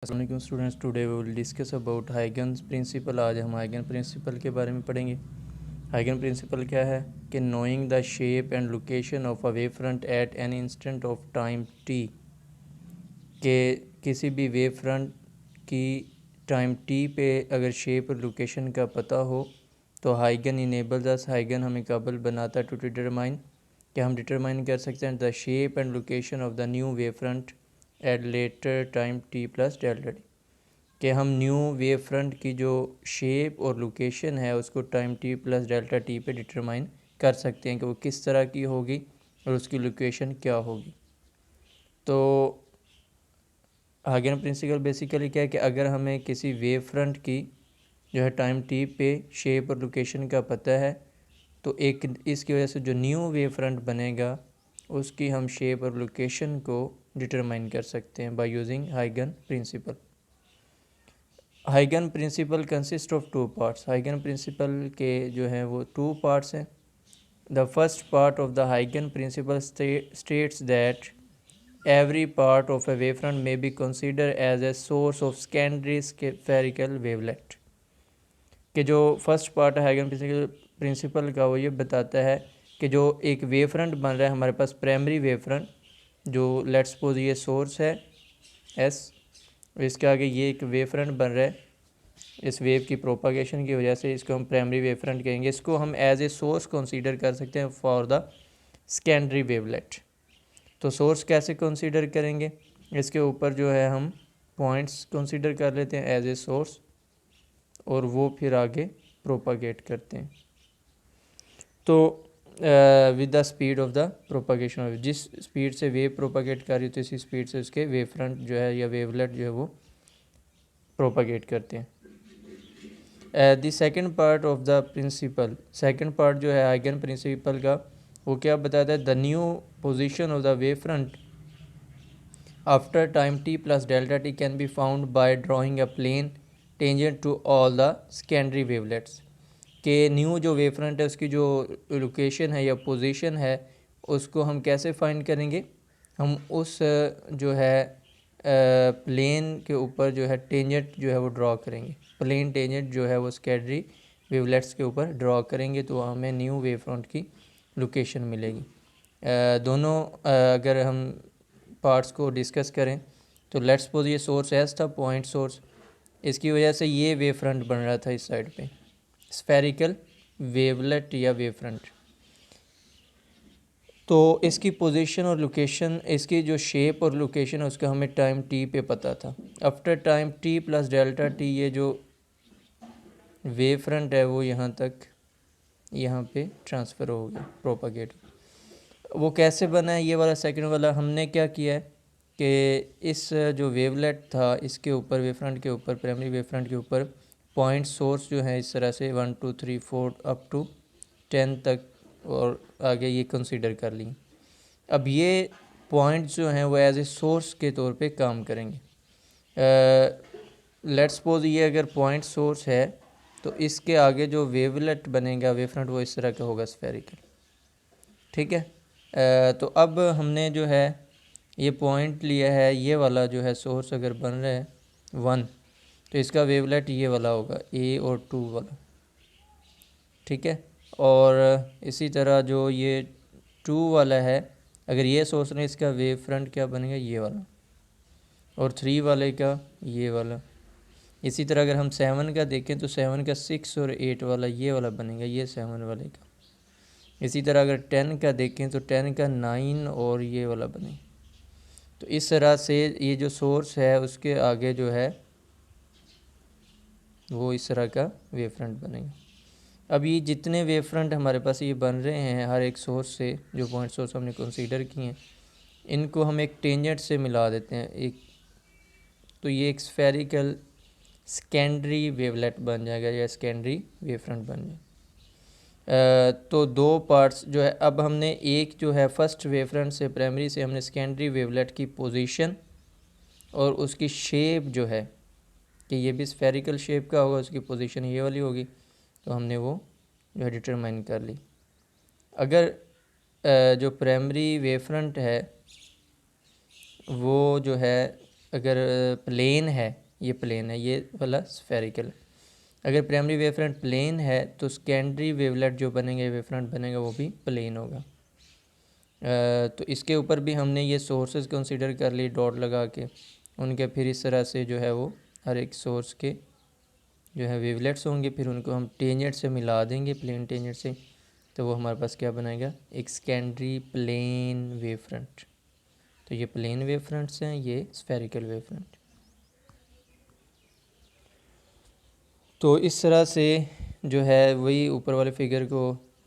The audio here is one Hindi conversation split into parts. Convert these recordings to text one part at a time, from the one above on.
अस्सलाम वालेकुम students, today we will discuss about Huygens principle. आज हम हाइगन प्रिंसिपल के बारे में पढ़ेंगे। हाइगन प्रिंसिपल क्या है कि knowing the shape and location of a wave front at any instant of time T, के किसी भी वेव फ्रंट की टाइम टी पे अगर शेप और लोकेशन का पता हो तो हाइगन इनेबल्स अस, हाइगन हमें काबिल बनाता है टू डिटरमाइन, कि हम डिटरमाइन कर सकते हैं the shape and location of the new wave front at later time T plus delta T, कि हम न्यू वेव फ्रंट की जो शेप और लोकेशन है उसको time T plus delta T पे डिटरमाइन कर सकते हैं कि वो किस तरह की होगी और उसकी लोकेशन क्या होगी। तो हाइगन प्रिंसिपल बेसिकली क्या है कि अगर हमें किसी वेव फ्रंट की जो है टाइम टी पे शेप और लोकेशन का पता है तो एक इसकी वजह से जो न्यू वेव फ्रंट बनेगा उसकी हम शेप और लोकेशन को डिटरमाइन कर सकते हैं बाय यूजिंग हाइगन प्रिंसिपल। हाइगन principle consist of two parts. हाइगन प्रिंसिपल के जो हैं वो टू पार्ट्स हैं। The first part of the हाइगन principle states that every part of a wavefront may be considered as a source of secondary spherical wavelet। कि जो फर्स्ट पार्ट है हाइगन प्रिंसिपल का वो ये बताता है कि जो एक वेव फ्रंट बन रहा है हमारे पास प्राइमरी वेव फ्रंट, जो लेट्स सपोज ये सोर्स है एस, इसके आगे ये एक वेव फ्रंट बन रहा है, इस वेव की प्रोपागेशन की वजह से इसको हम प्राइमरी वेव फ्रंट कहेंगे। इसको हम एज ए सोर्स कंसीडर कर सकते हैं फॉर द सेकेंडरी वेवलेट। तो सोर्स कैसे कंसीडर करेंगे, इसके ऊपर जो है हम पॉइंट्स कंसीडर कर लेते हैं एज ए सोर्स और वो फिर आगे प्रोपागेट करते हैं। तो with the speed of the propagation of, जिस स्पीड से वेव प्रोपागेट कर रही है तो इसी स्पीड से उसके वेव फ्रंट जो है या वेवलेट जो है वो प्रोपागेट करते हैं। The second part of the principle, second part जो है हाइगन प्रिंसिपल का वो क्या बताता है, the new position of the wave front after time T plus delta T can be found by drawing a plane tangent to all the secondary wavelets. के न्यू जो वेव फ्रंट है उसकी जो लोकेशन है या पोजीशन है उसको हम कैसे फाइंड करेंगे, हम उस जो है प्लेन के ऊपर जो है टेंजेंट जो है वो ड्रॉ करेंगे। प्लेन टेंजेंट जो है वो सेकेंडरी वेवलेट्स के ऊपर ड्रॉ करेंगे तो हमें न्यू वेव फ्रंट की लोकेशन मिलेगी। दोनों अगर हम पार्ट्स को डिस्कस करें तो लेट्स सपोज ये सोर्स एस था, पॉइंट सोर्स, इसकी वजह से ये वेव फ्रंट बन रहा था इस साइड पे, स्फेरिकल वेवलेट या वेव फ्रंट। तो इसकी पोजीशन और लोकेशन, इसकी जो शेप और लोकेशन है उसका हमें टाइम टी पे पता था। After time T plus delta T ये जो वेव फ्रंट है वो यहाँ तक यहाँ पे ट्रांसफ़र हो गया, प्रोपागेट। वो कैसे बना है ये वाला सेकंड वाला, हमने क्या किया है कि इस जो वेवलेट था इसके ऊपर वेव फ्रंट के ऊपर प्राइमरी वेव फ्रंट के ऊपर पॉइंट सोर्स जो है इस तरह से 1 2 3 4 अप टू 10 तक और आगे ये कंसीडर कर ली। अब ये पॉइंट्स जो हैं वो एज ए सोर्स के तौर पे काम करेंगे। लेट्स सपोज ये अगर पॉइंट सोर्स है तो इसके आगे जो वेवलेट बनेगा वेव फ्रंट वो इस तरह का होगा, स्फेरिकल। ठीक है। तो अब हमने जो है ये पॉइंट लिया है, ये वाला जो है सोर्स अगर बन रहा है 1 तो इसका वेवलेट ये वाला होगा ए और 2 वाला। ठीक है। और इसी तरह जो ये 2 वाला है अगर ये सोर्स नहीं, इसका वेव फ्रंट क्या बनेगा ये वाला, और 3 वाले का ये वाला। इसी तरह अगर हम 7 का देखें तो 7 का 6 और 8 वाला ये वाला बनेगा, ये 7 वाले का। इसी तरह अगर 10 का देखें तो 10 का 9 और ये वाला बने। तो इस तरह से ये जो सोर्स है उसके आगे जो है वो इस तरह का वेव फ्रंट बनेगा। अब ये जितने वेव फ्रंट हमारे पास ये बन रहे हैं हर एक सोर्स से, जो पॉइंट सोर्स हमने कंसीडर किए हैं, इनको हम एक टेंजेंट से मिला देते हैं एक, तो ये एक स्फेरिकल सेकेंडरी वेवलेट बन जाएगा या सेकेंडरी वेव फ्रंट बन जाएगा। तो दो पार्ट्स जो है, अब हमने एक जो है फर्स्ट वेव फ्रंट से प्राइमरी से हमने सेकेंडरी वेवलेट की पोजीशन और उसकी शेप जो है कि ये भी स्फेरिकल शेप का होगा, उसकी पोजीशन ये वाली होगी, तो हमने वो जो है डिटरमाइन कर ली। अगर जो प्राइमरी वेव फ्रंट है वो जो है अगर प्लेन है, ये प्लेन है, ये वाला स्फेरिकल है। अगर प्राइमरी वेव फ्रंट प्लेन है तो सेकेंडरी वेवलेट जो बनेंगे, वेव फ्रंट बनेगा, वो भी प्लेन होगा। तो इसके ऊपर भी हमने ये सोर्सेज कंसीडर कर ली डॉट लगा के उनके, फिर इस तरह से जो है वो हर एक सोर्स के जो है वेवलेट्स होंगे, फिर उनको हम टेंजेंट से मिला देंगे, प्लेन टेंजेंट से, तो वो हमारे पास क्या बनाएगा, एक सेकेंडरी प्लेन वेव फ्रंट। तो ये प्लेन वेव फ्रंट्स हैं, ये स्फेरिकल वेव फ्रंट। तो इस तरह से जो है वही ऊपर वाले फिगर को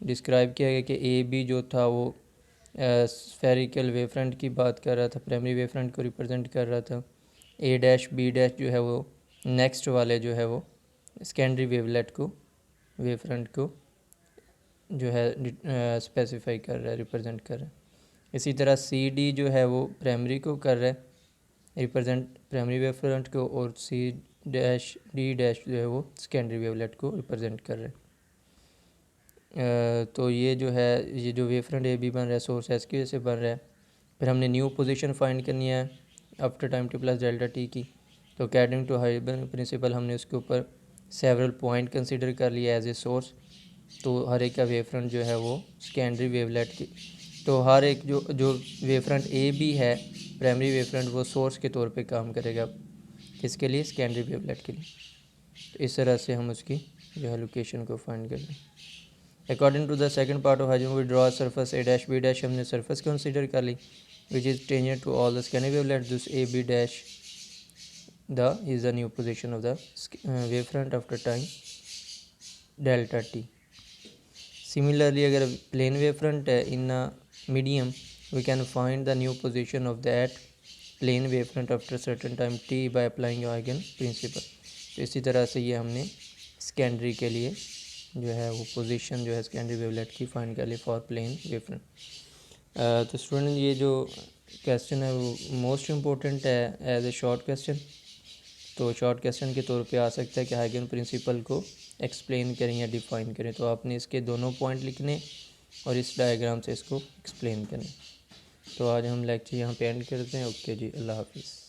डिस्क्राइब किया गया कि ए बी जो था वो स्फेरिकल वेव फ्रंट की बात कर रहा था, प्राइमरी वेव फ्रंट को रिप्रेजेंट कर रहा था। ए डैश बी डैश जो है वो नेक्स्ट वाले जो है वो सेकेंडरी वेवलेट को, वेव फ्रंट को जो है स्पेसिफाई कर रहा है, रिप्रेजेंट कर रहा है। इसी तरह सी डी जो है वो प्राइमरी को कर रहा है, रिप्रेजेंट प्राइमरी वेव फ्रंट को, और सी डैश डी डैश जो है वो सेकेंडरी वेवलेट को रिप्रेजेंट कर रहे हैं। तो ये जो है, ये जो वेव फ्रंट ए बी बन रहा है सोर्स एस की वजह से बन रहा है। फिर हमने न्यू पोजीशन फाइंड करनी है after time T plus delta T की। तो अकॉर्डिंग टू हाइजेनबर्ग प्रिंसिपल हमने उसके ऊपर सेवरल पॉइंट कंसीडर कर लिया एज ए सोर्स। तो हर एक का वेव फ्रंट जो है वो सेकेंडरी वेवलेट की, तो हर एक जो जो वेव फ्रंट ए बी है प्राइमरी वेव फ्रंट, वो सोर्स के तौर पे काम करेगा, किसके लिए, सेकेंडरी वेवलेट के लिए। तो इस तरह से हम उसकी जो है लोकेशन को फाइंड कर लें। According to the second part of Heisenberg, we draw surface A dash B dash, हमने सरफेस कंसीडर कर ली which is tangent to all the secondary wavelet, this A B dash the is the new position of the wave front after time delta T. Similarly, अगर प्लेन वेव फ्रंट है in medium, we can find the new position of that plane wave front after certain time T by applying हाइगन प्रिंसिपल। तो इसी तरह से ये हमने सेकेंडरी के लिए जो है वो पोजीशन जो है सेकेंडरी वेवलेट की फाइंड कर ली फॉर प्लेन वेव फ्रंट। तो स्टूडेंट ये जो क्वेश्चन है वो मोस्ट इम्पोर्टेंट है एज ए शॉर्ट क्वेश्चन। तो शॉर्ट क्वेश्चन के तौर पे आ सकता है कि हाइगन प्रिंसिपल को एक्सप्लेन करें या डिफ़ाइन करें। तो आपने इसके दोनों पॉइंट लिखने और इस डायग्राम से इसको एक्सप्लेन करें। तो आज हम लेक्चर यहाँ पे एंड करते हैं। ओके जी, अल्लाह हाफिज़।